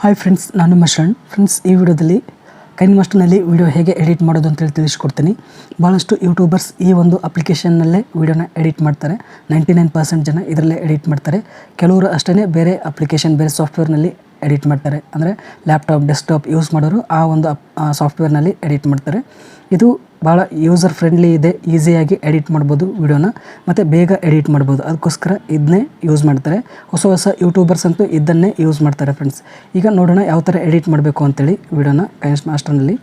Hi friends, ನಾನು ನಿಮ್ಮ Sharan. Friends, ಈ ವಿಡಿಯೋದಲ್ಲಿ ಕೈನ್ಮಾಸ್ಟರ್ನಲ್ಲಿ ವಿಡಿಯೋ ಹೇಗೆ ಎಡಿಟ್ ಮಾಡೋದು ಅಂತೇಳಿ ತಿಳಿಸ್ಕೊಡ್ತೀನಿ. ಭಾಳಷ್ಟು ಯೂಟ್ಯೂಬರ್ಸ್ ಈ ಒಂದು ಅಪ್ಲಿಕೇಶನ್ನಲ್ಲೇ ವಿಡಿಯೋನ ಎಡಿಟ್ ಮಾಡ್ತಾರೆ. 99% ಜನ ಇದರಲ್ಲೇ ಎಡಿಟ್ ಮಾಡ್ತಾರೆ. ಕೆಲವರು ಅಷ್ಟೇ ಬೇರೆ ಅಪ್ಲಿಕೇಶನ್, ಬೇರೆ ಸಾಫ್ಟ್ವೇರ್ನಲ್ಲಿ ಎಡಿಟ್ ಮಾಡ್ತಾರೆ. ಅಂದರೆ ಲ್ಯಾಪ್ಟಾಪ್, ಡೆಸ್ಕ್ಟಾಪ್ ಯೂಸ್ ಮಾಡೋರು ಆ ಒಂದು ಸಾಫ್ಟ್ವೇರ್ನಲ್ಲಿ ಎಡಿಟ್ ಮಾಡ್ತಾರೆ. ಇದು ಭಾಳ ಯೂಸರ್ ಫ್ರೆಂಡ್ಲಿ ಇದೆ, ಈಸಿಯಾಗಿ ಎಡಿಟ್ ಮಾಡ್ಬೋದು ವಿಡಿಯೋನ, ಮತ್ತು ಬೇಗ ಎಡಿಟ್ ಮಾಡ್ಬೋದು. ಅದಕ್ಕೋಸ್ಕರ ಇದನ್ನೇ ಯೂಸ್ ಮಾಡ್ತಾರೆ. ಹೊಸ ಯೂಟ್ಯೂಬರ್ಸ್ ಅಂತೂ ಇದನ್ನೇ ಯೂಸ್ ಮಾಡ್ತಾರೆ. ಫ್ರೆಂಡ್ಸ್, ಈಗ ನೋಡೋಣ ಯಾವ ಥರ ಎಡಿಟ್ ಮಾಡಬೇಕು ಅಂತೇಳಿ ವಿಡಿಯೋನ ಕೈನ್ಮಾಸ್ಟರ್ನಲ್ಲಿ.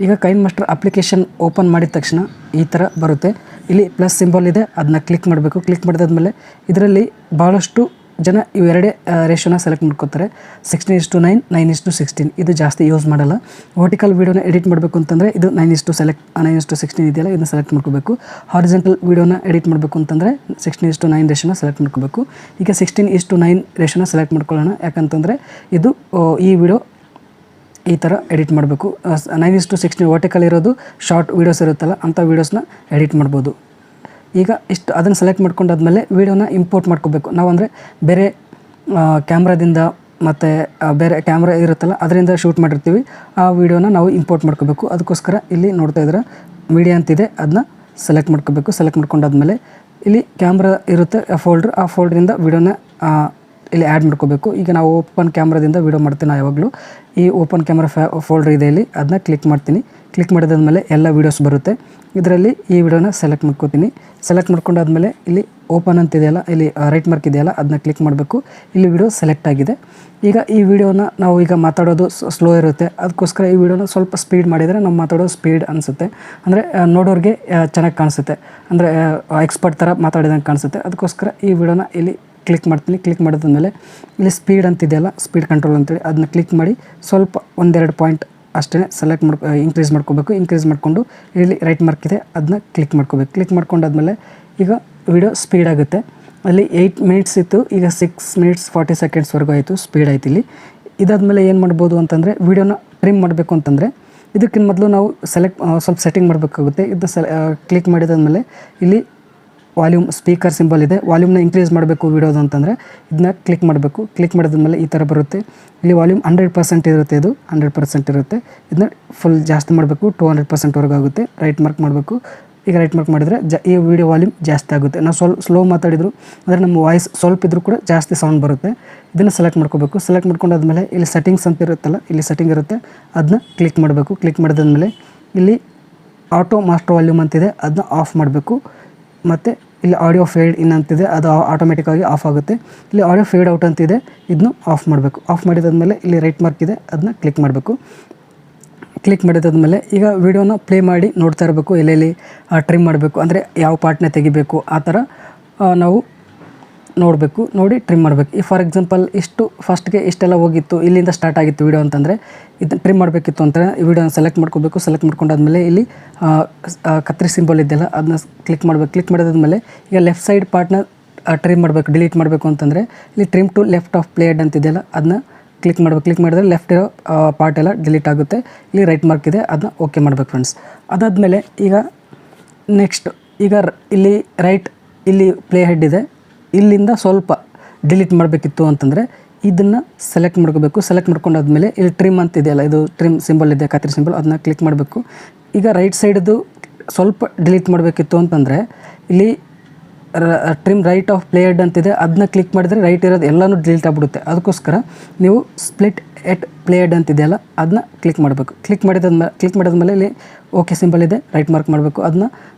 ಈಗ ಕೈನ್ಮಾಸ್ಟರ್ ಅಪ್ಲಿಕೇಶನ್ ಓಪನ್ ಮಾಡಿದ ತಕ್ಷಣ ಈ ಥರ ಬರುತ್ತೆ. ಇಲ್ಲಿ ಪ್ಲಸ್ ಸಿಂಬಲ್ ಇದೆ, ಅದನ್ನ ಕ್ಲಿಕ್ ಮಾಡಬೇಕು. ಕ್ಲಿಕ್ ಮಾಡಿದಾದ್ಮೇಲೆ ಇದರಲ್ಲಿ ಭಾಳಷ್ಟು ಜನ ಇವೆರಡೇ ರೇಷೋನ ಸೆಲೆಕ್ಟ್ ಮಾಡ್ಕೋತಾರೆ. 16:9, 9:16. ಇದು ಜಾಸ್ತಿ ಯೂಸ್ ಮಾಡಲ್ಲ. ವರ್ಟಿಕಲ್ ವೀಡಿಯೋನ ಎಡಿಟ್ ಮಾಡಬೇಕು ಅಂತಂದರೆ ಇದು 9:16 ಇದೆಯಲ್ಲ, ಇದನ್ನ ಸೆಲೆಕ್ಟ್ ಮಾಡ್ಕೋಬೇಕು. ಹಾರಿಜೆಂಟಲ್ ವೀಡಿಯೋನ ಎಡಿಟ್ ಮಾಡಬೇಕು ಅಂತಂದರೆ 16:9 ರೇಷೋನ ಸೆಲೆಕ್ಟ್ ಮಾಡ್ಕೋಬೇಕು. ಈಗ 16:9 ರೇಷೋನ ಸೆಲೆಕ್ಟ್ ಮಾಡ್ಕೊಳ್ಳೋಣ. ಯಾಕಂತಂದರೆ ಇದು ಈ ವಿಡಿಯೋ ಈ ಥರ ಎಡಿಟ್ ಮಾಡಬೇಕು. 9:16 ವರ್ಟಿಕಲ್ ಇರೋದು ಶಾರ್ಟ್ ವೀಡಿಯೋಸ್ ಇರುತ್ತಲ್ಲ, ಅಂಥ ವೀಡಿಯೋಸ್ನ ಎಡಿಟ್ ಮಾಡ್ಬೋದು. ಈಗ ಇಷ್ಟು ಅದನ್ನು ಸೆಲೆಕ್ಟ್ ಮಾಡ್ಕೊಂಡಾದ್ಮೇಲೆ ವೀಡಿಯೋನ ಇಂಪೋರ್ಟ್ ಮಾಡ್ಕೋಬೇಕು. ನಾವು ಅಂದರೆ ಬೇರೆ ಕ್ಯಾಮ್ರಾದಿಂದ ಮತ್ತು ಬೇರೆ ಕ್ಯಾಮ್ರಾ ಇರುತ್ತಲ್ಲ ಅದರಿಂದ ಶೂಟ್ ಮಾಡಿರ್ತೀವಿ, ಆ ವೀಡಿಯೋನ ನಾವು ಇಂಪೋರ್ಟ್ ಮಾಡ್ಕೋಬೇಕು. ಅದಕ್ಕೋಸ್ಕರ ಇಲ್ಲಿ ನೋಡ್ತಾ ಇದ್ರೆ ಮೀಡಿಯಾ ಅಂತಿದೆ, ಅದನ್ನ ಸೆಲೆಕ್ಟ್ ಮಾಡ್ಕೋಬೇಕು. ಸೆಲೆಕ್ಟ್ ಮಾಡ್ಕೊಂಡಾದ್ಮೇಲೆ ಇಲ್ಲಿ ಕ್ಯಾಮ್ರಾ ಇರುತ್ತೆ ಫೋಲ್ಡ್ರ್, ಆ ಫೋಲ್ಡ್ರಿಂದ ವೀಡಿಯೋನ ಇಲ್ಲಿ ಆ್ಯಡ್ ಮಾಡ್ಕೋಬೇಕು. ಈಗ ನಾವು ಓಪನ್ ಕ್ಯಾಮ್ರಾದಿಂದ ವೀಡಿಯೋ ಮಾಡ್ತೀನಿ. ಯಾವಾಗಲೂ ಈ ಓಪನ್ ಕ್ಯಾಮ್ರಾ ಫೋಲ್ಡ್ರ್ ಇದೆ, ಇಲ್ಲಿ ಅದನ್ನ ಕ್ಲಿಕ್ ಮಾಡ್ತೀನಿ. ಕ್ಲಿಕ್ ಮಾಡಿದಾದ್ಮೇಲೆ ಎಲ್ಲ ವೀಡಿಯೋಸ್ ಬರುತ್ತೆ. ಇದರಲ್ಲಿ ಈ ವಿಡಿಯೋನ ಸೆಲೆಕ್ಟ್ ಮಾಡ್ಕೋತೀನಿ. ಸೆಲೆಕ್ಟ್ ಮಾಡ್ಕೊಂಡಾದ್ಮೇಲೆ ಇಲ್ಲಿ ಓಪನ್ ಅಂತಿದೆಯಲ್ಲ, ಇಲ್ಲಿ ರೈಟ್ ಮಾರ್ಕ್ ಇದೆಯಲ್ಲ, ಅದನ್ನ ಕ್ಲಿಕ್ ಮಾಡಬೇಕು. ಇಲ್ಲಿ ವಿಡಿಯೋ ಸೆಲೆಕ್ಟ್ ಆಗಿದೆ. ಈಗ ಈ ವಿಡಿಯೋನ ನಾವು ಈಗ ಮಾತಾಡೋದು ಸ್ಲೋ ಇರುತ್ತೆ, ಅದಕ್ಕೋಸ್ಕರ ಈ ವಿಡಿಯೋನ ಸ್ವಲ್ಪ ಸ್ಪೀಡ್ ಮಾಡಿದರೆ ನಾವು ಮಾತಾಡೋದು ಸ್ಪೀಡ್ ಅನಿಸುತ್ತೆ. ಅಂದರೆ ನೋಡೋರಿಗೆ ಚೆನ್ನಾಗಿ ಕಾಣಿಸುತ್ತೆ, ಅಂದರೆ ಎಕ್ಸ್ಪರ್ಟ್ ಥರ ಮಾತಾಡಿದಂಗೆ ಕಾಣಿಸುತ್ತೆ. ಅದಕ್ಕೋಸ್ಕರ ಈ ವಿಡಿಯೋನ ಇಲ್ಲಿ ಕ್ಲಿಕ್ ಮಾಡ್ತೀನಿ. ಕ್ಲಿಕ್ ಮಾಡಿದ್ಮೇಲೆ ಇಲ್ಲಿ ಸ್ಪೀಡ್ ಅಂತಿದೆಯಲ್ಲ, ಸ್ಪೀಡ್ ಕಂಟ್ರೋಲ್ ಅಂತೇಳಿ ಅದನ್ನ ಕ್ಲಿಕ್ ಮಾಡಿ ಸ್ವಲ್ಪ 1-2 ಪಾಯಿಂಟ್ ಅಷ್ಟೇ ಸೆಲೆಕ್ಟ್ ಇನ್ಕ್ರೀಸ್ ಮಾಡ್ಕೋಬೇಕು. ಇನ್ಕ್ರೀಸ್ ಮಾಡಿಕೊಂಡು ಇಲ್ಲಿ ರೈಟ್ ಮಾರ್ಕ್ ಇದೆ, ಅದನ್ನ ಕ್ಲಿಕ್ ಮಾಡ್ಕೋಬೇಕು. ಕ್ಲಿಕ್ ಮಾಡ್ಕೊಂಡಾದ್ಮೇಲೆ ಈಗ ವಿಡಿಯೋ ಸ್ಪೀಡ್ ಆಗುತ್ತೆ. ಅಲ್ಲಿ 8 ಮಿನಿಟ್ಸ್ ಇತ್ತು, ಈಗ 6 ಮಿನಿಟ್ಸ್ 40 ಸೆಕೆಂಡ್ಸ್ವರೆಗೂ ಆಯಿತು, ಸ್ಪೀಡ್ ಆಯ್ತು ಇಲ್ಲಿ. ಇದಾದಮೇಲೆ ಏನು ಮಾಡ್ಬೋದು ಅಂತಂದರೆ, ವಿಡಿಯೋನ ಟ್ರಿಮ್ ಮಾಡಬೇಕು ಅಂತಂದರೆ ಇದಕ್ಕಿಂತ ಮೊದಲು ನಾವು ಸ್ವಲ್ಪ ಸೆಟ್ಟಿಂಗ್ ಮಾಡಬೇಕಾಗುತ್ತೆ. ಇದನ್ನ ಕ್ಲಿಕ್ ಮಾಡಿದಾದ್ಮೇಲೆ ಇಲ್ಲಿ ವಾಲ್ಯೂಮ್ ಸ್ಪೀಕರ್ ಸಿಂಬಲ್ ಇದೆ, ವಾಲ್ಯೂಮ್ನ ಇನ್ಕ್ರೀಸ್ ಮಾಡಬೇಕು ವಿಡಿಯೋದು ಅಂತಂದರೆ ಇದನ್ನ ಕ್ಲಿಕ್ ಮಾಡಬೇಕು. ಕ್ಲಿಕ್ ಮಾಡಿದ್ಮೇಲೆ ಈ ಥರ ಬರುತ್ತೆ. ಇಲ್ಲಿ ವಾಲ್ಯೂಮ್ 100% ಇರುತ್ತೆ, ಇದು 100% ಇರುತ್ತೆ. ಇದನ್ನ ಫುಲ್ ಜಾಸ್ತಿ ಮಾಡಬೇಕು, 200%ವರೆಗೂ ಆಗುತ್ತೆ. ರೈಟ್ ಮಾರ್ಕ್ ಮಾಡಬೇಕು. ಈಗ ರೈಟ್ ಮಾರ್ಕ್ ಮಾಡಿದರೆ ಈ ವಿಡಿಯೋ ವಾಲ್ಯೂಮ್ ಜಾಸ್ತಿ ಆಗುತ್ತೆ. ನಾವು ಸ್ಲೋ ಮಾತಾಡಿದ್ರು ಅಂದರೆ ನಮ್ಮ ವಾಯ್ಸ್ ಸ್ವಲ್ಪ ಇದ್ರೂ ಕೂಡ ಜಾಸ್ತಿ ಸೌಂಡ್ ಬರುತ್ತೆ. ಇದನ್ನು ಸೆಲೆಕ್ಟ್ ಮಾಡ್ಕೋಬೇಕು. ಸೆಲೆಕ್ಟ್ ಮಾಡ್ಕೊಂಡಾದ್ಮೇಲೆ ಇಲ್ಲಿ ಸೆಟ್ಟಿಂಗ್ಸ್ ಅಂತ ಇರುತ್ತಲ್ಲ, ಇಲ್ಲಿ ಸೆಟ್ಟಿಂಗ್ ಇರುತ್ತೆ, ಅದನ್ನ ಕ್ಲಿಕ್ ಮಾಡಬೇಕು. ಕ್ಲಿಕ್ ಮಾಡಿದಾದ್ಮೇಲೆ ಇಲ್ಲಿ ಆಟೋ ಮಾಸ್ಟರ್ ವಾಲ್ಯೂಮ್ ಅಂತಿದೆ, ಅದನ್ನ ಆಫ್ ಮಾಡಬೇಕು. ಮತ್ತು ಇಲ್ಲಿ ಆಡಿಯೋ ಫೇಡ್ ಇನ್ ಅಂತಿದೆ, ಅದು ಆಟೋಮೆಟಿಕ್ಕಾಗಿ ಆಫ್ ಆಗುತ್ತೆ. ಇಲ್ಲಿ ಆಡಿಯೋ ಫೇಡ್ ಔಟ್ ಅಂತಿದೆ, ಇದನ್ನು ಆಫ್ ಮಾಡಬೇಕು. ಆಫ್ ಮಾಡಿದಾದ್ಮೇಲೆ ಇಲ್ಲಿ ರೈಟ್ ಮಾರ್ಕ್ ಇದೆ, ಅದನ್ನ ಕ್ಲಿಕ್ ಮಾಡಬೇಕು. ಕ್ಲಿಕ್ ಮಾಡಿದಾದ್ಮೇಲೆ ಈಗ ವೀಡಿಯೋನ ಪ್ಲೇ ಮಾಡಿ ನೋಡ್ತಾ ಇರಬೇಕು. ಎಲ್ಲೆಲ್ಲಿ ಟ್ರಿಮ್ ಮಾಡಬೇಕು, ಅಂದರೆ ಯಾವ ಪಾರ್ಟ್ನ ತೆಗಿಬೇಕು ಆ ಥರ ನಾವು ನೋಡಬೇಕು. ನೋಡಿ ಟ್ರಿಮ್ ಮಾಡಬೇಕು. ಈ ಫಾರ್ ಎಕ್ಸಾಂಪಲ್ ಇಷ್ಟು ಫಸ್ಟ್ಗೆ ಇಷ್ಟೆಲ್ಲ ಹೋಗಿತ್ತು, ಇಲ್ಲಿಂದ ಸ್ಟಾರ್ಟ್ ಆಗಿತ್ತು ವೀಡಿಯೋ ಅಂತಂದರೆ ಇದನ್ನು ಟ್ರಿಮ್ ಮಾಡಬೇಕಿತ್ತು ಅಂತ ಈ ವಿಡಿಯೋನ ಸೆಲೆಕ್ಟ್ ಮಾಡ್ಕೋಬೇಕು. ಸೆಲೆಕ್ಟ್ ಮಾಡ್ಕೊಂಡಾದ್ಮೇಲೆ ಇಲ್ಲಿ ಕತ್ರಿ ಸಿಂಬಲ್ ಇದೆಯಲ್ಲ, ಅದನ್ನ ಕ್ಲಿಕ್ ಮಾಡಬೇಕು. ಕ್ಲಿಕ್ ಮಾಡಿದಾದ್ಮೇಲೆ ಈಗ ಲೆಫ್ಟ್ ಸೈಡ್ ಪಾರ್ಟ್ನ ಟ್ರಿಮ್ ಮಾಡಬೇಕು, ಡಿಲೀಟ್ ಮಾಡಬೇಕು ಅಂತಂದರೆ ಇಲ್ಲಿ trim to left of played ಅಂತಿದೆಯಲ್ಲ, ಅದನ್ನ ಕ್ಲಿಕ್ ಮಾಡಬೇಕು. ಕ್ಲಿಕ್ ಮಾಡಿದ್ರೆ ಲೆಫ್ಟ್ ಇರೋ ಪಾರ್ಟ್ ಎಲ್ಲ ಡಿಲೀಟ್ ಆಗುತ್ತೆ. ಇಲ್ಲಿ ರೈಟ್ ಮಾರ್ಕ್ ಇದೆ, ಅದನ್ನ ಓಕೆ ಮಾಡಬೇಕು ಫ್ರೆಂಡ್ಸ್. ಅದಾದಮೇಲೆ ಈಗ ನೆಕ್ಸ್ಟ್ ಈಗ ಇಲ್ಲಿ ಇಲ್ಲಿ ಪ್ಲೇ ಹೆಡ್ ಇದೆ, ಇಲ್ಲಿಂದ ಸ್ವಲ್ಪ ಡಿಲೀಟ್ ಮಾಡಬೇಕಿತ್ತು ಅಂತಂದರೆ ಇದನ್ನು ಸೆಲೆಕ್ಟ್ ಮಾಡ್ಕೋಬೇಕು. ಸೆಲೆಕ್ಟ್ ಮಾಡ್ಕೊಂಡಾದ್ಮೇಲೆ ಇಲ್ಲಿ ಟ್ರಿಮ್ ಅಂತಿದೆಯಲ್ಲ, ಇದು ಟ್ರಿಮ್ ಸಿಂಬಲ್ ಇದೆ, ಕತ್ರಿ ಸಿಂಬಲ್, ಅದನ್ನ ಕ್ಲಿಕ್ ಮಾಡಬೇಕು. ಈಗ ರೈಟ್ ಸೈಡ್ದು ಸ್ವಲ್ಪ ಡಿಲೀಟ್ ಮಾಡಬೇಕಿತ್ತು ಅಂತಂದರೆ ಇಲ್ಲಿ ಟ್ರಿಮ್ ರೈಟ್ ಆಫ್ ಪ್ಲೇಡ್ ಅಂತಿದೆ, ಅದನ್ನ ಕ್ಲಿಕ್ ಮಾಡಿದರೆ ರೈಟ್ ಇರೋದು ಎಲ್ಲನೂ ಡಿಲೀಟ್ ಆಗಿಬಿಡುತ್ತೆ. ಅದಕ್ಕೋಸ್ಕರ ನೀವು ಸ್ಪ್ಲಿಟ್ ಎಟ್ ಪ್ಲೇಡ್ ಅಂತಿದೆಯಲ್ಲ, ಅದನ್ನ ಕ್ಲಿಕ್ ಮಾಡಬೇಕು. ಕ್ಲಿಕ್ ಮಾಡಿದಾದ್ಮೇಲೆ ಇಲ್ಲಿ ಓಕೆ ಸಿಂಬಲ್ ಇದೆ, ರೈಟ್ ಮಾರ್ಕ್ ಮಾಡಬೇಕು. ಅದನ್ನ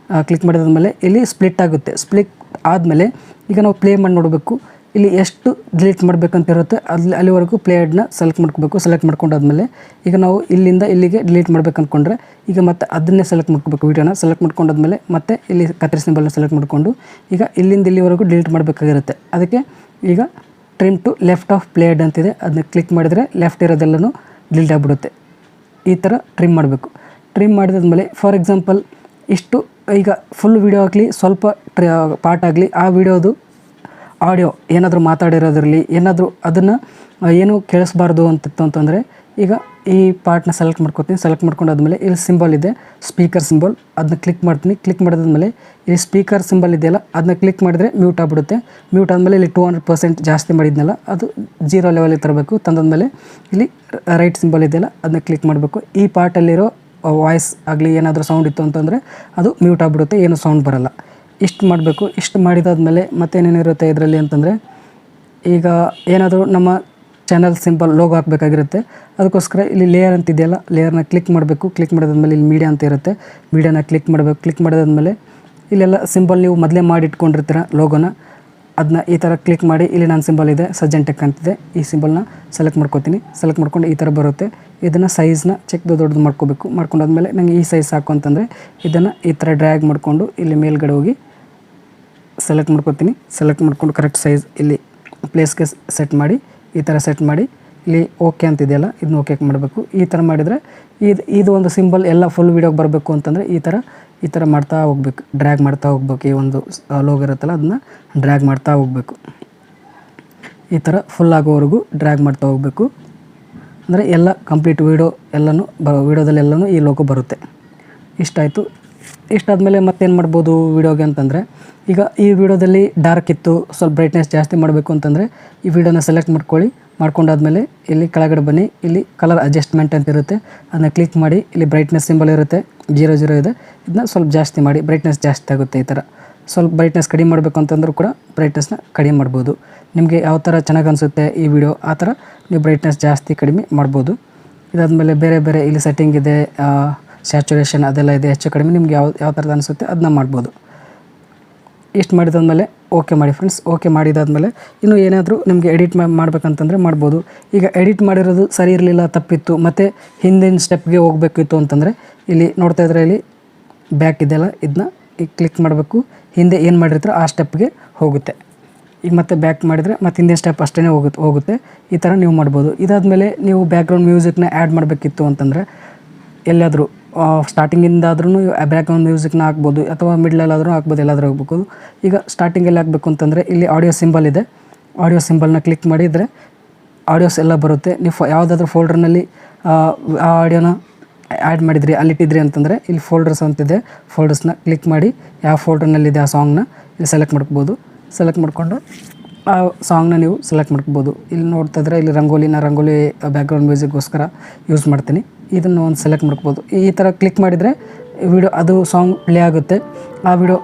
ಕ್ಲಿಕ್ ಮಾಡಿದಾದ್ಮೇಲೆ ಇಲ್ಲಿ ಸ್ಪ್ಲಿಟ್ ಆಗುತ್ತೆ. ಸ್ಪ್ಲಿಟ್ ಆದಮೇಲೆ ಈಗ ನಾವು ಪ್ಲೇ ಮಾಡಿ ನೋಡಬೇಕು, ಇಲ್ಲಿ ಎಷ್ಟು ಡಿಲೀಟ್ ಮಾಡಬೇಕಂತಿರುತ್ತೆ ಅಲ್ಲಿವರೆಗೂ ಪ್ಲೇಡ್ನ ಸೆಲೆಕ್ಟ್ ಮಾಡ್ಕೋಬೇಕು. ಸೆಲೆಕ್ಟ್ ಮಾಡ್ಕೊಂಡಾದ್ಮೇಲೆ ಈಗ ನಾವು ಇಲ್ಲಿಂದ ಇಲ್ಲಿಗೆ ಡಿಲೀಟ್ ಮಾಡ್ಬೇಕು ಅಂದ್ಕೊಂಡ್ರೆ ಈಗ ಮತ್ತೆ ಅದನ್ನೇ ಸೆಲೆಕ್ಟ್ ಮಾಡ್ಕೋಬೇಕು. ವೀಡಿಯೋನ ಸೆಲೆಕ್ಟ್ ಮಾಡ್ಕೊಂಡಾದ್ಮೇಲೆ ಮತ್ತೆ ಇಲ್ಲಿ ಕತ್ರಿ ಸಿಂಬಲ್ನ ಸೆಲೆಕ್ಟ್ ಮಾಡಿಕೊಂಡು ಈಗ ಇಲ್ಲಿಂದ ಇಲ್ಲಿವರೆಗೂ ಡಿಲೀಟ್ ಮಾಡಬೇಕಾಗಿರುತ್ತೆ. ಅದಕ್ಕೆ ಈಗ trim to left of playhead ಅಂತಿದೆ, ಅದನ್ನ ಕ್ಲಿಕ್ ಮಾಡಿದರೆ ಲೆಫ್ಟ್ ಇರೋದೆಲ್ಲನೂ ಡಿಲೀಟ್ ಆಗಿಬಿಡುತ್ತೆ. ಈ ಥರ ಟ್ರಿಮ್ ಮಾಡಬೇಕು. ಟ್ರಿಮ್ ಮಾಡಿದಾದ್ಮೇಲೆ ಫಾರ್ ಎಕ್ಸಾಂಪಲ್ ಇಷ್ಟು ಈಗ ಫುಲ್ ವೀಡಿಯೋ ಆಗಲಿ ಸ್ವಲ್ಪ ಪಾರ್ಟ್ ಆಗಲಿ, ಆ ವಿಡಿಯೋದು ಆಡಿಯೋ ಏನಾದರೂ ಮಾತಾಡಿರೋದಿರಲಿ, ಏನಾದರೂ ಅದನ್ನು ಏನು ಕೇಳಿಸ್ಬಾರ್ದು ಅಂತಿತ್ತು ಅಂತಂದರೆ ಈಗ ಈ ಪಾರ್ಟ್ನ ಸೆಲೆಕ್ಟ್ ಮಾಡ್ಕೊತೀನಿ. ಸೆಲೆಕ್ಟ್ ಮಾಡ್ಕೊಂಡಾದ್ಮೇಲೆ ಇಲ್ಲಿ ಸಿಂಬಲ್ ಇದೆ, ಸ್ಪೀಕರ್ ಸಿಂಬಲ್, ಅದನ್ನ ಕ್ಲಿಕ್ ಮಾಡ್ತೀನಿ. ಕ್ಲಿಕ್ ಮಾಡಿದ್ಮೇಲೆ ಇಲ್ಲಿ ಸ್ಪೀಕರ್ ಸಿಂಬಲ್ ಇದೆಯಲ್ಲ ಅದನ್ನ ಕ್ಲಿಕ್ ಮಾಡಿದರೆ ಮ್ಯೂಟ್ ಆಗಿಬಿಡುತ್ತೆ. ಮ್ಯೂಟ್ ಆದಮೇಲೆ ಇಲ್ಲಿ 200% ಜಾಸ್ತಿ ಮಾಡಿದ್ನಲ್ಲ ಅದು 0 ಲೆವೆಲಿಗೆ ತರಬೇಕು. ತಂದಾದ್ಮೇಲೆ ಇಲ್ಲಿ ರೈಟ್ ಸಿಂಬಲ್ ಇದೆಯಲ್ಲ ಅದನ್ನ ಕ್ಲಿಕ್ ಮಾಡಬೇಕು. ಈ ಪಾರ್ಟಲ್ಲಿರೋ ವಾಯ್ಸ್ ಆಗಲಿ ಏನಾದರೂ ಸೌಂಡ್ ಇತ್ತು ಅಂತಂದರೆ ಅದು ಮ್ಯೂಟ್ ಆಗಿಬಿಡುತ್ತೆ, ಏನು ಸೌಂಡ್ ಬರೋಲ್ಲ. ಇಷ್ಟು ಮಾಡಬೇಕು. ಇಷ್ಟು ಮಾಡಿದಾದ್ಮೇಲೆ ಮತ್ತೇನೇನಿರುತ್ತೆ ಇದರಲ್ಲಿ ಅಂತಂದರೆ, ಈಗ ಏನಾದರೂ ನಮ್ಮ ಚಾನಲ್ ಸಿಂಬಲ್ ಲೋಗೋ ಹಾಕಬೇಕಾಗಿರುತ್ತೆ. ಅದಕ್ಕೋಸ್ಕರ ಇಲ್ಲಿ ಲೇಯರ್ ಅಂತಿದೆಯಲ್ಲ, ಲೇಯರ್ನ ಕ್ಲಿಕ್ ಮಾಡಬೇಕು. ಕ್ಲಿಕ್ ಮಾಡಿದಾದ್ಮೇಲೆ ಇಲ್ಲಿ ಮೀಡಿಯಾ ಅಂತ ಇರುತ್ತೆ, ಮೀಡಿಯಾನ ಕ್ಲಿಕ್ ಮಾಡಬೇಕು. ಕ್ಲಿಕ್ ಮಾಡಿದಾದ್ಮೇಲೆ ಇಲ್ಲೆಲ್ಲ ಸಿಂಬಲ್ ನೀವು ಮೊದಲೇ ಮಾಡಿಟ್ಕೊಂಡಿರ್ತೀರ ಲೋಗೋನ, ಅದನ್ನ ಈ ಥರ ಕ್ಲಿಕ್ ಮಾಡಿ ಇಲ್ಲಿ ನನ್ನ ಸಿಂಬಲ್ ಇದೆ ಸಜ್ಜನ್ ಟೆಕ್ ಅಂತಿದೆ, ಈ ಸಿಂಬಲ್ನ ಸೆಲೆಕ್ಟ್ ಮಾಡ್ಕೊತೀನಿ. ಸೆಲೆಕ್ಟ್ ಮಾಡ್ಕೊಂಡು ಈ ಥರ ಬರುತ್ತೆ. ಇದನ್ನು ಸೈಜ್ನ ದೊಡ್ಡದು ಮಾಡ್ಕೋಬೇಕು. ಮಾಡ್ಕೊಂಡಾದ್ಮೇಲೆ ನನಗೆ ಈ ಸೈಜ್ ಸಾಕು ಅಂತಂದರೆ ಇದನ್ನು ಈ ಥರ ಡ್ರ್ಯಾಗ್ ಮಾಡಿಕೊಂಡು ಇಲ್ಲಿ ಮೇಲ್ಗಡೆ ಹೋಗಿ ಸೆಲೆಕ್ಟ್ ಮಾಡ್ಕೊತೀನಿ. ಸೆಲೆಕ್ಟ್ ಮಾಡ್ಕೊಂಡು ಕರೆಕ್ಟ್ ಸೈಜ್ ಇಲ್ಲಿ ಪ್ಲೇಸ್ಗೆ ಸೆಟ್ ಮಾಡಿ, ಈ ಥರ ಸೆಟ್ ಮಾಡಿ ಇಲ್ಲಿ ಓಕೆ ಅಂತಿದೆಯಲ್ಲ ಇದನ್ನ ಓಕೆ ಮಾಡಬೇಕು. ಈ ಥರ ಮಾಡಿದರೆ ಇದು ಒಂದು ಸಿಂಬಲ್ ಎಲ್ಲ ಫುಲ್ ವೀಡಿಯೋಗೆ ಬರಬೇಕು ಅಂತಂದರೆ ಈ ಥರ ಮಾಡ್ತಾ ಹೋಗ್ಬೇಕು, ಡ್ರ್ಯಾಗ್ ಮಾಡ್ತಾ ಹೋಗ್ಬೇಕು. ಈ ಒಂದು ಲೋಗೋ ಇರುತ್ತಲ್ಲ ಅದನ್ನ ಡ್ರ್ಯಾಗ್ ಮಾಡ್ತಾ ಹೋಗಬೇಕು. ಈ ಥರ ಫುಲ್ ಆಗೋವರೆಗೂ ಡ್ರ್ಯಾಗ್ ಮಾಡ್ತಾ ಹೋಗಬೇಕು. ಅಂದರೆ ಎಲ್ಲ ಕಂಪ್ಲೀಟ್ ವೀಡಿಯೋ ಎಲ್ಲನೂ ವೀಡಿಯೋದಲ್ಲೆಲ್ಲನೂ ಈ ಲೋಗೋ ಬರುತ್ತೆ. ಇಷ್ಟಾಯಿತು. ಇಷ್ಟಾದಮೇಲೆ ಮತ್ತೇನು ಮಾಡ್ಬೋದು ವೀಡಿಯೋಗೆ ಅಂತಂದರೆ, ಈಗ ಈ ವಿಡಿಯೋದಲ್ಲಿ ಡಾರ್ಕ್ ಇತ್ತು, ಸ್ವಲ್ಪ ಬ್ರೈಟ್ನೆಸ್ ಜಾಸ್ತಿ ಮಾಡಬೇಕು ಅಂತಂದರೆ ಈ ವಿಡಿಯೋನ ಸೆಲೆಕ್ಟ್ ಮಾಡ್ಕೊಳ್ಳಿ. ಮಾಡ್ಕೊಂಡಾದ್ಮೇಲೆ ಇಲ್ಲಿ ಕೆಳಗಡೆ ಬನ್ನಿ, ಇಲ್ಲಿ ಕಲರ್ ಅಡ್ಜಸ್ಟ್ಮೆಂಟ್ ಅಂತ ಇರುತ್ತೆ, ಅದನ್ನ ಕ್ಲಿಕ್ ಮಾಡಿ. ಇಲ್ಲಿ ಬ್ರೈಟ್ನೆಸ್ ಸಿಂಬಲ್ ಇರುತ್ತೆ, 0 ಇದೆ, ಇದನ್ನ ಸ್ವಲ್ಪ ಜಾಸ್ತಿ ಮಾಡಿ, ಬ್ರೈಟ್ನೆಸ್ ಜಾಸ್ತಿ ಆಗುತ್ತೆ. ಈ ಥರ ಸ್ವಲ್ಪ ಬ್ರೈಟ್ನೆಸ್ ಕಡಿಮೆ ಮಾಡಬೇಕು ಅಂತಂದ್ರೂ ಕೂಡ ಬ್ರೈಟ್ನೆಸ್ನ ಕಡಿಮೆ ಮಾಡ್ಬೋದು. ನಿಮಗೆ ಯಾವ ಥರ ಚೆನ್ನಾಗಿ ಅನಿಸುತ್ತೆ ಈ ವಿಡಿಯೋ ಆ ಥರ ನೀವು ಬ್ರೈಟ್ನೆಸ್ ಜಾಸ್ತಿ ಕಡಿಮೆ ಮಾಡ್ಬೋದು. ಇದಾದಮೇಲೆ ಬೇರೆ ಇಲ್ಲಿ ಸೆಟ್ಟಿಂಗ್ ಇದೆ, ಸ್ಯಾಚುರೇಷನ್ ಅದೆಲ್ಲ ಇದೆ, ಹೆಚ್ಚು ಕಡಿಮೆ ನಿಮ್ಗೆ ಯಾವ ಥರದ್ದು ಅನಿಸುತ್ತೆ ಅದನ್ನ ಮಾಡ್ಬೋದು. ಇಷ್ಟು ಮಾಡಿದಾದ್ಮೇಲೆ ಓಕೆ ಮಾಡಿ ಫ್ರೆಂಡ್ಸ್. ಓಕೆ ಮಾಡಿದಾದ್ಮೇಲೆ ಇನ್ನು ಏನಾದರೂ ನಿಮಗೆ ಎಡಿಟ್ ಮಾಡಬೇಕಂತಂದರೆ ಮಾಡ್ಬೋದು. ಈಗ ಎಡಿಟ್ ಮಾಡಿರೋದು ಸರಿ ಇರಲಿಲ್ಲ, ತಪ್ಪಿತ್ತು, ಮತ್ತು ಹಿಂದಿನ ಸ್ಟೆಪ್ಗೆ ಹೋಗಬೇಕಿತ್ತು ಅಂತಂದರೆ ಇಲ್ಲಿ ನೋಡ್ತಾ ಇದ್ರೆ ಇಲ್ಲಿ ಬ್ಯಾಕ್ ಇದೆಯಲ್ಲ ಇದನ್ನ ಈಗ ಕ್ಲಿಕ್ ಮಾಡಬೇಕು. ಹಿಂದೆ ಏನು ಮಾಡಿರ್ತೀರೋ ಆ ಸ್ಟೆಪ್ಗೆ ಹೋಗುತ್ತೆ. ಈಗ ಮತ್ತೆ ಬ್ಯಾಕ್ ಮಾಡಿದರೆ ಮತ್ತೆ ಹಿಂದಿನ ಸ್ಟೆಪ್ ಅಷ್ಟೇ ಹೋಗುತ್ತೆ. ಈ ಥರ ನೀವು ಮಾಡ್ಬೋದು. ಇದಾದಮೇಲೆ ನೀವು ಬ್ಯಾಕ್ಗ್ರೌಂಡ್ ಮ್ಯೂಸಿಕ್ನ ಆ್ಯಡ್ ಮಾಡಬೇಕಿತ್ತು ಅಂತಂದರೆ ಎಲ್ಲಾದರೂ ಸ್ಟಾರ್ಟಿಂಗಿಂದಾದ್ರೂ ಬ್ಯಾಕ್ಗ್ರೌಂಡ್ ಮ್ಯೂಸಿಕ್ನ ಹಾಕ್ಬೋದು, ಅಥವಾ ಮಿಡ್ಲಲ್ಲಾದರೂ ಹಾಕ್ಬೋದು, ಎಲ್ಲಾದರೂ ಹಾಕ್ಬೋದು. ಈಗ ಸ್ಟಾರ್ಟಿಂಗಲ್ಲಿ ಹಾಕಬೇಕು ಅಂತಂದರೆ ಇಲ್ಲಿ ಆಡಿಯೋ ಸಿಂಬಲ್ ಇದೆ, ಆಡಿಯೋ ಸಿಂಬಲ್ನ ಕ್ಲಿಕ್ ಮಾಡಿದರೆ ಆಡಿಯೋಸ್ ಎಲ್ಲ ಬರುತ್ತೆ. ನೀವು ಯಾವುದಾದ್ರೂ ಫೋಲ್ಡರ್ನಲ್ಲಿ ಆ ಆಡಿಯೋನ ಆ್ಯಡ್ ಮಾಡಿದ್ರಿ ಅಲ್ಲಿಟ್ಟಿದ್ರಿ ಅಂತಂದರೆ ಇಲ್ಲಿ ಫೋಲ್ಡರ್ಸ್ ಅಂತಿದೆ, ಫೋಲ್ಡರ್ಸ್ನ ಕ್ಲಿಕ್ ಮಾಡಿ ಯಾವ ಫೋಲ್ಡರ್ನಲ್ಲಿದೆ ಆ ಸಾಂಗ್ನ ಇಲ್ಲಿ ಸೆಲೆಕ್ಟ್ ಮಾಡ್ಕೋಬೋದು. ಸೆಲೆಕ್ಟ್ ಮಾಡಿಕೊಂಡು ಆ ಸಾಂಗ್ನ ನೀವು ಸೆಲೆಕ್ಟ್ ಮಾಡ್ಕೋಬೋದು. ಇಲ್ಲಿ ನೋಡ್ತಾ ಇದ್ರೆ ಇಲ್ಲಿ ರಂಗೋಲಿ ಬ್ಯಾಕ್ಗ್ರೌಂಡ್ ಮ್ಯೂಸಿಕ್ಗೋಸ್ಕರ ಯೂಸ್ ಮಾಡ್ತೀನಿ. ಇದನ್ನು ಒಂದು ಸೆಲೆಕ್ಟ್ ಮಾಡ್ಕೋಬೋದು. ಈ ಥರ ಕ್ಲಿಕ್ ಮಾಡಿದರೆ ವಿಡಿಯೋ ಅದು ಸಾಂಗ್ ಪ್ಲೇ ಆಗುತ್ತೆ. ಆ ವಿಡಿಯೋ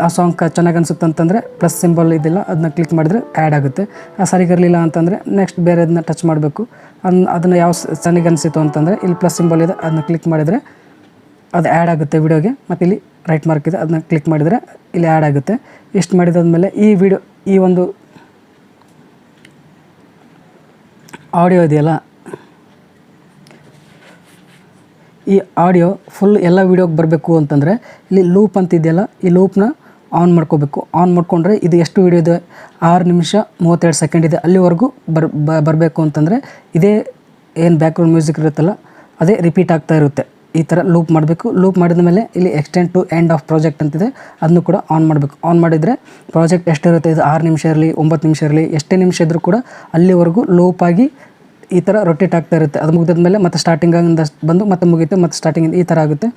ಆ ಸಾಂಗ್ ಚೆನ್ನಾಗಿ ಅನಿಸುತ್ತೆ ಅಂತಂದರೆ ಪ್ಲಸ್ ಸಿಂಬಲ್ ಇದೆಲ್ಲ ಅದನ್ನ ಕ್ಲಿಕ್ ಮಾಡಿದರೆ ಆ್ಯಡ್ ಆಗುತ್ತೆ. ಸರಿಗಿರಲಿಲ್ಲ ಅಂತಂದರೆ ನೆಕ್ಸ್ಟ್ ಬೇರೆದನ್ನ ಟಚ್ ಮಾಡಬೇಕು. ಅದನ್ನು ಯಾವ ಚೆನ್ನಾಗಿ ಅನಿಸಿತು ಅಂತಂದರೆ ಇಲ್ಲಿ ಪ್ಲಸ್ ಸಿಂಬಲ್ ಇದೆ, ಅದನ್ನ ಕ್ಲಿಕ್ ಮಾಡಿದರೆ ಅದು ಆ್ಯಡ್ ಆಗುತ್ತೆ ವಿಡಿಯೋಗೆ. ಮತ್ತು ಇಲ್ಲಿ ರೈಟ್ ಮಾರ್ಕ್ ಇದೆ, ಅದನ್ನ ಕ್ಲಿಕ್ ಮಾಡಿದರೆ ಇಲ್ಲಿ ಆ್ಯಡ್ ಆಗುತ್ತೆ. ಇಷ್ಟು ಮಾಡಿದಾದ್ಮೇಲೆ ಈ ಒಂದು ಆಡಿಯೋ ಇದೆಯಲ್ಲ, ಈ ಆಡಿಯೋ ಫುಲ್ ಎಲ್ಲ ವೀಡಿಯೋಗೆ ಬರಬೇಕು ಅಂತಂದರೆ ಇಲ್ಲಿ ಲೂಪ್ ಅಂತಿದೆಯಲ್ಲ, ಈ ಲೂಪ್ನ ಆನ್ ಮಾಡ್ಕೋಬೇಕು. ಆನ್ ಮಾಡಿಕೊಂಡ್ರೆ ಇದು ಎಷ್ಟು ವೀಡಿಯೋ ಇದೆ, 6 ನಿಮಿಷ 32 ಸೆಕೆಂಡ್ ಇದೆ, ಅಲ್ಲಿವರೆಗೂ ಬರಬೇಕು ಅಂತಂದರೆ ಇದೇ ಏನು ಬ್ಯಾಕ್ಗ್ರೌಂಡ್ ಮ್ಯೂಸಿಕ್ ಇರುತ್ತಲ್ಲ ಅದೇ ರಿಪೀಟ್ ಆಗ್ತಾ ಇರುತ್ತೆ. ಈ ಥರ ಲೂಪ್ ಮಾಡಬೇಕು. ಲೂಪ್ ಮಾಡಿದ ಮೇಲೆ ಇಲ್ಲಿ extend to end of project ಅಂತಿದೆ, ಅದನ್ನು ಕೂಡ ಆನ್ ಮಾಡಬೇಕು. ಆನ್ ಮಾಡಿದರೆ ಪ್ರಾಜೆಕ್ಟ್ ಎಷ್ಟಿರುತ್ತೆ, ಇದು 6 ನಿಮಿಷ ಇರಲಿ 9 ನಿಮಿಷ ಇರಲಿ ಎಷ್ಟೇ ನಿಮಿಷ ಇದ್ದರೂ ಕೂಡ ಅಲ್ಲಿವರೆಗೂ ಲೂಪಾಗಿ ಈ ಥರ ರೊಟೇಟ್ ಆಗ್ತಾ ಇರುತ್ತೆ. ಅದು ಮುಗಿದಾದ್ಮೇಲೆ ಮತ್ತೆ ಸ್ಟಾರ್ಟಿಂಗಿಂದ ಬಂದು ಮತ್ತೆ ಮುಗಿಯುತ್ತೆ, ಮತ್ತೆ ಸ್ಟಾರ್ಟಿಂಗಿಂದ ಈ ಥರ ಆಗುತ್ತೆ.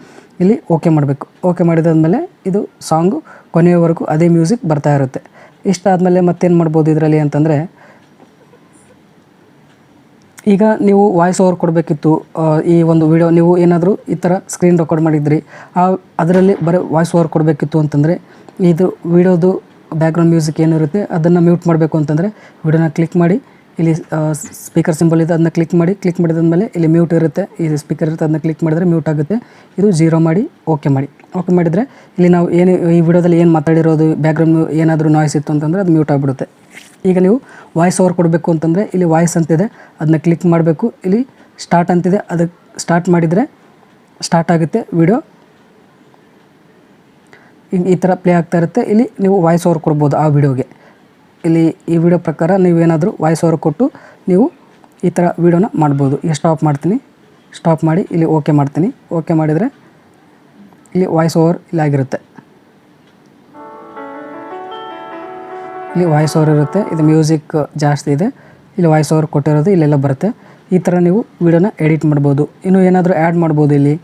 ಇಲ್ಲಿ ಓಕೆ ಮಾಡಬೇಕು. ಓಕೆ ಮಾಡಿದಾದ್ಮೇಲೆ ಇದು ಸಾಂಗು ಕೊನೆಯವರೆಗೂ ಅದೇ ಮ್ಯೂಸಿಕ್ ಬರ್ತಾ ಇರುತ್ತೆ. ಇಷ್ಟಾದಮೇಲೆ ಮತ್ತೇನು ಮಾಡ್ಬೋದು ಇದರಲ್ಲಿ ಅಂತಂದರೆ, ಈಗ ನೀವು ವಾಯ್ಸ್ ಓವರ್ ಕೊಡಬೇಕಿತ್ತು ಈ ಒಂದು ವಿಡಿಯೋ, ನೀವು ಏನಾದರೂ ಈ ಥರ ಸ್ಕ್ರೀನ್ ರೆಕಾರ್ಡ್ ಮಾಡಿದ್ರಿ ಅದರಲ್ಲಿ ಬರೀ ವಾಯ್ಸ್ ಓವರ್ ಕೊಡಬೇಕಿತ್ತು ಅಂತಂದರೆ ಇದು ವಿಡಿಯೋದು ಬ್ಯಾಕ್ಗ್ರೌಂಡ್ ಮ್ಯೂಸಿಕ್ ಏನಿರುತ್ತೆ ಅದನ್ನು ಮ್ಯೂಟ್ ಮಾಡಬೇಕು ಅಂತಂದರೆ ವಿಡಿಯೋನ ಕ್ಲಿಕ್ ಮಾಡಿ, ಇಲ್ಲಿ ಸ್ಪೀಕರ್ ಸಿಂಬಲ್ ಇದೆ ಅದನ್ನ ಕ್ಲಿಕ್ ಮಾಡಿದಾದ್ಮೇಲೆ ಇಲ್ಲಿ ಮ್ಯೂಟ್ ಇರುತ್ತೆ, ಈ ಸ್ಪೀಕರ್ ಇರುತ್ತೆ ಅದನ್ನ ಕ್ಲಿಕ್ ಮಾಡಿದರೆ ಮ್ಯೂಟ್ ಆಗುತ್ತೆ. ಇದು 0 ಮಾಡಿ ಓಕೆ ಮಾಡಿ. ಓಕೆ ಮಾಡಿದರೆ ಇಲ್ಲಿ ನಾವು ಏನು ಈ ವಿಡಿಯೋದಲ್ಲಿ ಏನು ಮಾತಾಡಿರೋದು ಬ್ಯಾಕ್ಗ್ರೌಂಡ್ ಏನಾದರೂ ನಾಯ್ಸ್ ಇತ್ತು ಅಂತಂದರೆ ಅದು ಮ್ಯೂಟ್ ಆಗಿಬಿಡುತ್ತೆ. ಈಗ ನೀವು ವಾಯ್ಸ್ ಓವರ್ ಕೊಡಬೇಕು ಅಂತಂದರೆ ಇಲ್ಲಿ ವಾಯ್ಸ್ ಅಂತಿದೆ ಅದನ್ನ ಕ್ಲಿಕ್ ಮಾಡಬೇಕು. ಇಲ್ಲಿ ಸ್ಟಾರ್ಟ್ ಅಂತಿದೆ, ಅದಕ್ಕೆ ಸ್ಟಾರ್ಟ್ ಮಾಡಿದರೆ ಸ್ಟಾರ್ಟ್ ಆಗುತ್ತೆ ವಿಡಿಯೋ. ಈ ಥರ ಪ್ಲೇ ಆಗ್ತಾ ಇರುತ್ತೆ. ಇಲ್ಲಿ ನೀವು ವಾಯ್ಸ್ ಓವರ್ ಕೊಡ್ಬೋದು ಆ ವಿಡಿಯೋಗೆ. ಇಲ್ಲಿ ಈ ವಿಡಿಯೋ ಪ್ರಕಾರ ನೀವೇನಾದರೂ ವಾಯ್ಸ್ ಓವರ್ ಕೊಟ್ಟು ನೀವು ಈ ಥರ ವಿಡಿಯೋನ ಮಾಡ್ಬೋದು. ಈಗ ಸ್ಟಾಪ್ ಮಾಡ್ತೀನಿ. ಸ್ಟಾಪ್ ಮಾಡಿ ಇಲ್ಲಿ ಓಕೆ ಮಾಡ್ತೀನಿ. ಓಕೆ ಮಾಡಿದರೆ ಇಲ್ಲಿ ವಾಯ್ಸ್ ಓವರ್ ಇಲ್ಲಿ ಆಗಿರುತ್ತೆ. ಇಲ್ಲಿ ವಾಯ್ಸ್ ಓವರ್ ಇರುತ್ತೆ, ಇದು ಮ್ಯೂಸಿಕ್ ಜಾಸ್ತಿ ಇದೆ, ಇಲ್ಲಿ ವಾಯ್ಸ್ ಓವರ್ ಕೊಟ್ಟಿರೋದು ಇಲ್ಲೆಲ್ಲ ಬರುತ್ತೆ. ಈ ಥರ ನೀವು ವಿಡಿಯೋನ ಎಡಿಟ್ ಮಾಡ್ಬೋದು. ಇನ್ನೂ ಏನಾದರೂ ಆ್ಯಡ್ ಮಾಡ್ಬೋದು. ಇಲ್ಲಿ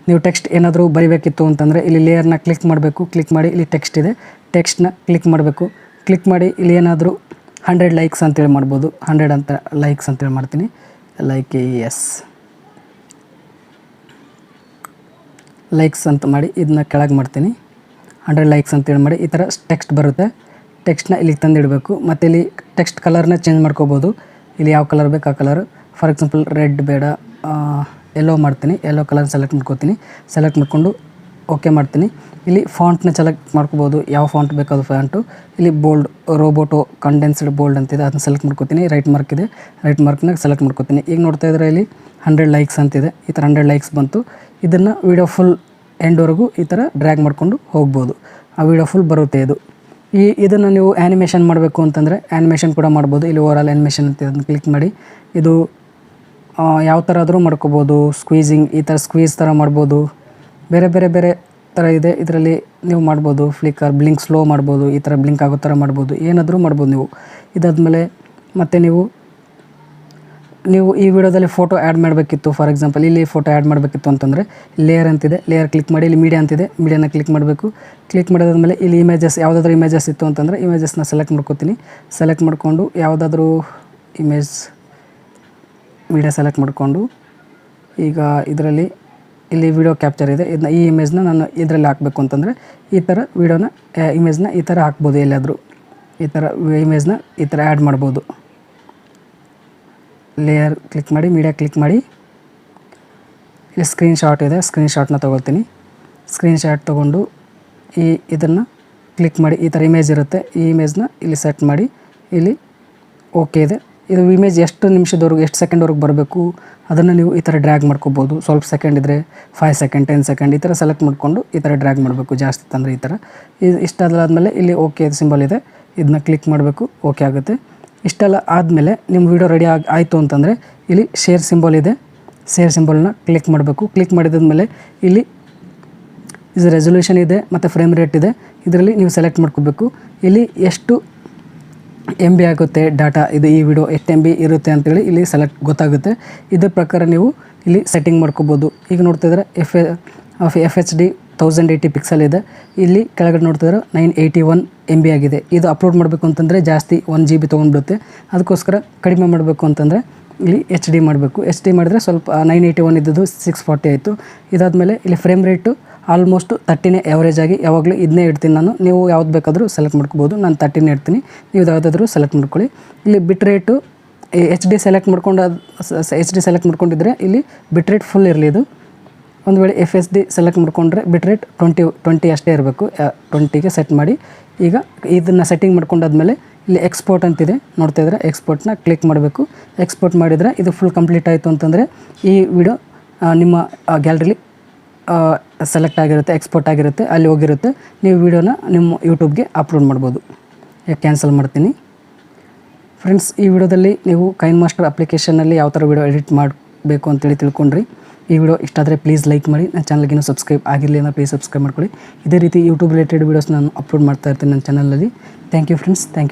ನೀವು ಟೆಕ್ಸ್ಟ್ ಏನಾದರೂ ಬರಿಬೇಕಿತ್ತು ಅಂತಂದರೆ ಇಲ್ಲಿ ಲೇಯರ್ನ ಕ್ಲಿಕ್ ಮಾಡಬೇಕು. ಕ್ಲಿಕ್ ಮಾಡಿ ಇಲ್ಲಿ ಟೆಕ್ಸ್ಟ್ ಇದೆ, ಟೆಕ್ಸ್ಟ್ನ ಕ್ಲಿಕ್ ಮಾಡಬೇಕು. ಕ್ಲಿಕ್ ಮಾಡಿ ಇಲ್ಲಿ ಏನಾದರೂ 100 ಲೈಕ್ಸ್ ಅಂತೇಳಿ ಮಾಡ್ಬೋದು. 100 ಅಂತ ಲೈಕ್ಸ್ ಅಂತೇಳಿ ಮಾಡ್ತೀನಿ. ಲೈಕ್ಸ್ ಅಂತ ಮಾಡಿ ಇದನ್ನ ಕೆಳಗೆ ಮಾಡ್ತೀನಿ. 100 ಲೈಕ್ಸ್ ಅಂತೇಳಿ ಮಾಡಿ ಈ ಥರ ಟೆಕ್ಸ್ಟ್ ಬರುತ್ತೆ. ಟೆಕ್ಸ್ಟ್ನ ಇಲ್ಲಿಗೆ ತಂದಿಡಬೇಕು. ಮತ್ತು ಇಲ್ಲಿ ಟೆಕ್ಸ್ಟ್ ಕಲರ್ನ ಚೇಂಜ್ ಮಾಡ್ಕೋಬೋದು. ಇಲ್ಲಿ ಯಾವ ಕಲರ್ ಬೇಕು ಆ ಕಲರ್. ಫಾರ್ ಎಕ್ಸಾಂಪಲ್ ರೆಡ್ ಬೇಡ, ಯೆಲ್ಲೋ ಮಾಡ್ತೀನಿ. ಯೆಲ್ಲೋ ಕಲರ್ ಸೆಲೆಕ್ಟ್ ಮಾಡ್ಕೋತೀನಿ. ಸೆಲೆಕ್ಟ್ ಮಾಡಿಕೊಂಡು ಓಕೆ ಮಾಡ್ತೀನಿ. ಇಲ್ಲಿ ಫಾಂಟ್ನ ಸೆಲೆಕ್ಟ್ ಮಾಡ್ಕೋಬೋದು, ಯಾವ ಫಾಂಟ್ ಬೇಕು ಅದು ಫಾಂಟು. ಇಲ್ಲಿ ಬೋಲ್ಡ್, ರೋಬೋಟೋ ಕಂಡೆನ್ಸ್ಡ್ ಬೋಲ್ಡ್ ಅಂತಿದೆ, ಅದನ್ನ ಸೆಲೆಕ್ಟ್ ಮಾಡ್ಕೋತೀನಿ. ರೈಟ್ ಮಾರ್ಕ್ ಇದೆ, ರೈಟ್ ಮಾರ್ಕ್ನ ಸೆಲೆಕ್ಟ್ ಮಾಡ್ಕೋತೀನಿ. ಈಗ ನೋಡ್ತಾ ಇದ್ರೆ ಇಲ್ಲಿ 100 ಲೈಕ್ಸ್ ಅಂತಿದೆ. ಈ ಥರ 100 ಲೈಕ್ಸ್ ಬಂತು. ಇದನ್ನು ವೀಡಿಯೋ ಫುಲ್ ಎಂಡ್ವರೆಗೂ ಈ ಥರ ಡ್ರ್ಯಾಗ್ ಮಾಡ್ಕೊಂಡು ಹೋಗ್ಬೋದು. ಆ ವಿಡಿಯೋ ಫುಲ್ ಬರುತ್ತೆ ಇದು. ಇದನ್ನು ನೀವು ಆ್ಯನಿಮೇಷನ್ ಮಾಡಬೇಕು ಅಂತಂದರೆ ಆ್ಯನಿಮೇಷನ್ ಕೂಡ ಮಾಡ್ಬೋದು. ಇಲ್ಲಿ ಓವರಾಲ್ ಆ್ಯನಿಮೇಷನ್ ಅಂತ ಅದನ್ನು ಕ್ಲಿಕ್ ಮಾಡಿ ಇದು ಯಾವ ಥರ ಆದರೂ ಮಾಡ್ಕೋಬೋದು. ಸ್ಕ್ವೀಸಿಂಗ್, ಈ ಥರ ಸ್ಕ್ವೀಸ್ ಥರ ಮಾಡ್ಬೋದು. ಬೇರೆ ಬೇರೆ ಬೇರೆ ಥರ ಇದೆ ಇದರಲ್ಲಿ ನೀವು ಮಾಡ್ಬೋದು. ಫ್ಲಿಕ್ಕರ್, ಬ್ಲಿಂಕ್ ಸ್ಲೋ ಮಾಡ್ಬೋದು. ಈ ಥರ ಬ್ಲಿಂಕ್ ಆಗೋ ಥರ ಮಾಡ್ಬೋದು. ಏನಾದರೂ ಮಾಡ್ಬೋದು ನೀವು. ಇದಾದಮೇಲೆ ಮತ್ತು ನೀವು ಈ ವಿಡಿಯೋದಲ್ಲಿ ಫೋಟೋ ಆ್ಯಡ್ ಮಾಡಬೇಕಿತ್ತು. ಫಾರ್ ಎಕ್ಸಾಂಪಲ್ ಇಲ್ಲಿ ಫೋಟೋ ಆ್ಯಡ್ ಮಾಡಬೇಕಿತ್ತು ಅಂತಂದರೆ ಲೇಯರ್ ಅಂತಿದೆ, ಲೇಯರ್ ಕ್ಲಿಕ್ ಮಾಡಿ ಇಲ್ಲಿ ಮೀಡಿಯಾ ಅಂತಿದೆ, ಮೀಡಿಯಾನ ಕ್ಲಿಕ್ ಮಾಡಬೇಕು. ಕ್ಲಿಕ್ ಮಾಡಿದಾದ್ಮೇಲೆ ಇಲ್ಲಿ ಇಮೇಜಸ್, ಯಾವುದಾದ್ರೂ ಇಮೇಜಸ್ ಇತ್ತು ಅಂತಂದರೆ ಇಮೇಜಸ್ನ ಸೆಲೆಕ್ಟ್ ಮಾಡ್ಕೋತೀನಿ. ಸೆಲೆಕ್ಟ್ ಮಾಡಿಕೊಂಡು ಯಾವುದಾದ್ರೂ ಇಮೇಜ್ ಮೀಡಿಯಾ ಸೆಲೆಕ್ಟ್ ಮಾಡಿಕೊಂಡು ಈಗ ಇದರಲ್ಲಿ ಇಲ್ಲಿ ವಿಡಿಯೋ ಕ್ಯಾಪ್ಚರ್ ಇದೆ, ಇದನ್ನ ಈ ಇಮೇಜ್ನ ನಾನು ಇದರಲ್ಲಿ ಹಾಕಬೇಕು ಅಂತಂದರೆ ಈ ಥರ ವಿಡಿಯೋನ ಇಮೇಜ್ನ ಈ ಥರ ಹಾಕ್ಬೋದು. ಎಲ್ಲಾದರೂ ಈ ಥರ ಇಮೇಜ್ನ ಈ ಥರ ಆ್ಯಡ್ ಮಾಡ್ಬೋದು. ಲೇಯರ್ ಕ್ಲಿಕ್ ಮಾಡಿ, ಮೀಡಿಯಾ ಕ್ಲಿಕ್ ಮಾಡಿ, ಇಲ್ಲಿ ಸ್ಕ್ರೀನ್ಶಾಟ್ ಇದೆ, ಸ್ಕ್ರೀನ್ಶಾಟ್ನ ತೊಗೊಳ್ತೀನಿ. ಸ್ಕ್ರೀನ್ಶಾಟ್ ತೊಗೊಂಡು ಇದನ್ನು ಕ್ಲಿಕ್ ಮಾಡಿ ಈ ಥರ ಇಮೇಜ್ ಇರುತ್ತೆ. ಈ ಇಮೇಜ್ನ ಇಲ್ಲಿ ಸೆಟ್ ಮಾಡಿ ಇಲ್ಲಿ ಓಕೆ ಇದೆ. ಇದು ಇಮೇಜ್ ಎಷ್ಟು ನಿಮಿಷದವರೆಗೂ, ಎಷ್ಟು ಸೆಕೆಂಡ್ವರೆಗೂ ಬರಬೇಕು ಅದನ್ನು ನೀವು ಈ ಥರ ಡ್ರ್ಯಾಗ್ ಮಾಡ್ಕೋಬೋದು. ಸ್ವಲ್ಪ ಸೆಕೆಂಡ್ ಇದ್ದರೆ 5 ಸೆಕೆಂಡ್, 10 ಸೆಕೆಂಡ್ ಈ ಥರ ಸೆಲೆಕ್ಟ್ ಮಾಡಿಕೊಂಡು ಈ ಥರ ಡ್ರ್ಯಾಗ್ ಮಾಡಬೇಕು. ಜಾಸ್ತಿ ತಂದರೆ ಈ ಥರ. ಇಷ್ಟಾದಾದಮೇಲೆ ಇಲ್ಲಿ ಓಕೆ ಸಿಂಬಲ್ ಇದೆ, ಇದನ್ನ ಕ್ಲಿಕ್ ಮಾಡಬೇಕು, ಓಕೆ ಆಗುತ್ತೆ. ಇಷ್ಟೆಲ್ಲ ಆದಮೇಲೆ ನಿಮ್ಮ ವಿಡಿಯೋ ರೆಡಿ ಆಯಿತು ಅಂತಂದರೆ ಇಲ್ಲಿ ಶೇರ್ ಸಿಂಬಲ್ ಇದೆ, ಶೇರ್ ಸಿಂಬಲ್ನ ಕ್ಲಿಕ್ ಮಾಡಬೇಕು. ಕ್ಲಿಕ್ ಮಾಡಿದಾದ್ಮೇಲೆ ಇಲ್ಲಿ ಇದು ರೆಸೊಲ್ಯೂಷನ್ ಇದೆ ಮತ್ತು ಫ್ರೇಮ್ ರೇಟ್ ಇದೆ. ಇದರಲ್ಲಿ ನೀವು ಸೆಲೆಕ್ಟ್ ಮಾಡ್ಕೋಬೇಕು. ಇಲ್ಲಿ ಎಷ್ಟು MB ಆಗುತ್ತೆ ಡಾಟಾ, ಇದು ಈ ವಿಡಿಯೋ ಎಷ್ಟು MB ಇರುತ್ತೆ ಅಂತೇಳಿ ಇಲ್ಲಿ ಸೆಲೆಕ್ಟ್ ಗೊತ್ತಾಗುತ್ತೆ. ಇದ್ರ ಪ್ರಕಾರ ನೀವು ಇಲ್ಲಿ ಸೆಟ್ಟಿಂಗ್ ಮಾಡ್ಕೋಬೋದು. ಈಗ ನೋಡ್ತಿದ್ರೆ FHD 1080 ಪಿಕ್ಸೆಲ್ ಇದೆ. ಇಲ್ಲಿ ಕೆಳಗಡೆ ನೋಡ್ತಿದ್ರೆ 981 MB ಆಗಿದೆ. ಇದು ಅಪ್ಲೋಡ್ ಮಾಡಬೇಕು ಅಂತಂದರೆ ಜಾಸ್ತಿ 1 GB ತೊಗೊಂಡ್ಬಿಡುತ್ತೆ. ಅದಕ್ಕೋಸ್ಕರ ಕಡಿಮೆ ಮಾಡಬೇಕು ಅಂತಂದರೆ ಇಲ್ಲಿ HD ಮಾಡಬೇಕು. HD ಮಾಡಿದ್ರೆ ಸ್ವಲ್ಪ 981 ಇದ್ದದ್ದು 640 ಆಯಿತು. ಇದಾದಮೇಲೆ ಇಲ್ಲಿ ಫ್ರೇಮ್ ರೇಟು ಆಲ್ಮೋಸ್ಟ್ 30ನೇ ಎವರೇಜ್ ಆಗಿ ಯಾವಾಗಲೂ ಇದನ್ನೇ ಇಡ್ತೀನಿ ನಾನು. ನೀವು ಯಾವ್ದು ಬೇಕಾದರೂ ಸೆಲೆಕ್ಟ್ ಮಾಡ್ಕೋಬೋದು. ನಾನು 30ನೇ ಇಡ್ತೀನಿ, ನೀವು ಯಾವುದಾದ್ರೂ ಸೆಲೆಕ್ಟ್ ಮಾಡ್ಕೊಳ್ಳಿ. ಇಲ್ಲಿ ಬಿಟ್ ರೇಟು HD ಸೆಲೆಕ್ಟ್ ಮಾಡ್ಕೊಂಡು HD ಸೆಲೆಕ್ಟ್ ಮಾಡ್ಕೊಂಡಿದ್ರೆ ಇಲ್ಲಿ ಬಿಟ್ ರೇಟ್ ಫುಲ್ ಇರಲಿ. ಇದು ಒಂದು ವೇಳೆ FHD ಸೆಲೆಕ್ಟ್ ಮಾಡ್ಕೊಂಡ್ರೆ ಬಿಟ್ ರೇಟ್ 20 ಅಷ್ಟೇ ಇರಬೇಕು. 20ಗೆ ಸೆಟ್ ಮಾಡಿ. ಈಗ ಇದನ್ನು ಸೆಟ್ಟಿಂಗ್ ಮಾಡ್ಕೊಂಡಾದ್ಮೇಲೆ ಇಲ್ಲಿ ಎಕ್ಸ್ಪೋರ್ಟ್ ಅಂತಿದೆ, ನೋಡ್ತಾ ಇದ್ರೆ ಎಕ್ಸ್ಪೋರ್ಟ್ನ ಕ್ಲಿಕ್ ಮಾಡಬೇಕು. ಎಕ್ಸ್ಪೋರ್ಟ್ ಮಾಡಿದರೆ ಇದು ಫುಲ್ ಕಂಪ್ಲೀಟ್ ಆಯಿತು ಅಂತಂದರೆ ಈ ವಿಡಿಯೋ ನಿಮ್ಮ ಗ್ಯಾಲರಿಲಿ ಸೆಲೆಕ್ಟ್ ಆಗಿರುತ್ತೆ, ಎಕ್ಸ್ಪೋರ್ಟ್ ಆಗಿರುತ್ತೆ, ಅಲ್ಲಿ ಹೋಗಿರುತ್ತೆ. ನೀವು ವಿಡಿಯೋನ ನಿಮ್ಮ ಯೂಟ್ಯೂಬ್ಗೆ ಅಪ್ಲೋಡ್ ಮಾಡ್ಬೋದು. ಕ್ಯಾನ್ಸಲ್ ಮಾಡ್ತೀನಿ. ಫ್ರೆಂಡ್ಸ್, ಈ ವಿಡಿಯೋದಲ್ಲಿ ನೀವು ಕೈನ್ಮಾಸ್ಟರ್ ಅಪ್ಲಿಕೇಶನ್ನಲ್ಲಿ ಯಾವ ಥರ ವಿಡಿಯೋ ಎಡಿಟ್ ಮಾಡಬೇಕು ಅಂತೇಳಿ ತಿಳ್ಕೊಂಡ್ರಿ. ಈ ವಿಡಿಯೋ ಇಷ್ಟ ಆದರೆ ಪ್ಲೀಸ್ ಲೈಕ್ ಮಾಡಿ. ನನ್ನ ಚಾನಲ್ಗೆ ಸಬ್ಸ್ಕ್ರೈಬ್ ಆಗಿರಲಿ ಅಂದರೆ ಪ್ಲೀಸ್ ಸಬ್ಸ್ಕ್ರೈಬ್ ಮಾಡ್ಕೊಳ್ಳಿ. ಇದೇ ರೀತಿ ಯೂಟ್ಯೂಬ್ ರಿಲೇಟೆಡ್ ವೀಡಿಯೋಸ್ ನಾನು ಅಪ್ಲೋಡ್ ಮಾಡ್ತಾ ಇರ್ತೀನಿ ನನ್ನ ಚಾನಲಲ್ಲಿ. Thank you friends, thank you.